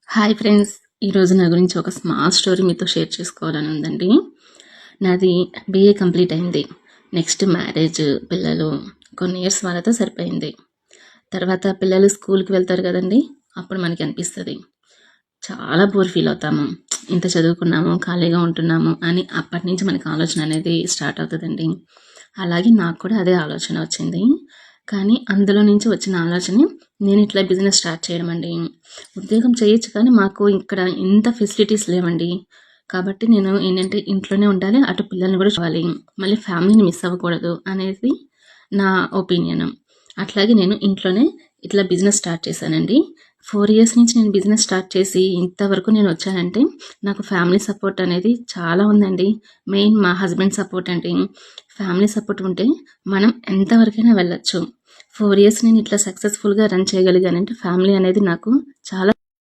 Hi friends, ఈరోజు నా గురించి ఒక స్మాల్ స్టోరీ మీతో షేర్ చేసుకోవాలని ఉందండి. నాది బీఏ కంప్లీట్ అయింది. నెక్స్ట్ మ్యారేజ్, పిల్లలు కొన్ని ఇయర్స్ వాళ్ళతో సరిపోయింది. తర్వాత పిల్లలు స్కూల్కి వెళ్తారు కదండి, అప్పుడు మనకి అనిపిస్తుంది చాలా బోర్ ఫీల్ అవుతాము. ఇంత చదువుకున్నాము, ఖాళీగా ఉంటున్నాము అని అప్పటి నుంచి మనకి ఆలోచన అనేది స్టార్ట్ అవుతుందండి. అలాగే నాకు కూడా అదే ఆలోచన వచ్చింది. కానీ అందులో నుంచి వచ్చిన ఆలోచన నేను ఇట్లా బిజినెస్ స్టార్ట్ చేయడం అండి. ఉద్యోగం చేయొచ్చు కానీ మాకు ఇక్కడ ఇంత ఫెసిలిటీస్ లేవండి. కాబట్టి నేను ఏంటంటే ఇంట్లోనే ఉండాలి, అటు పిల్లల్ని కూడా చూడాలి, మళ్ళీ ఫ్యామిలీని మిస్ అవ్వకూడదు అనేది నా ఒపీనియన్. అట్లాగే నేను ఇంట్లోనే ఇట్లా బిజినెస్ స్టార్ట్ చేశానండి. 4 ఇయర్స్ నుంచి నేను బిజినెస్ స్టార్ట్ చేసి ఇంతవరకు నేను వచ్చానంటే నాకు ఫ్యామిలీ సపోర్ట్ అనేది చాలా ఉందండి. మెయిన్ మా హస్బెండ్ సపోర్ట్ అండి. ఫ్యామిలీ సపోర్ట్ ఉంటే మనం ఎంతవరకైనా వెళ్ళొచ్చు. 4 ఇయర్స్ నేను ఇట్లా సక్సెస్ఫుల్గా రన్ చేయగలిగానంటే ఫ్యామిలీ అనేది నాకు చాలా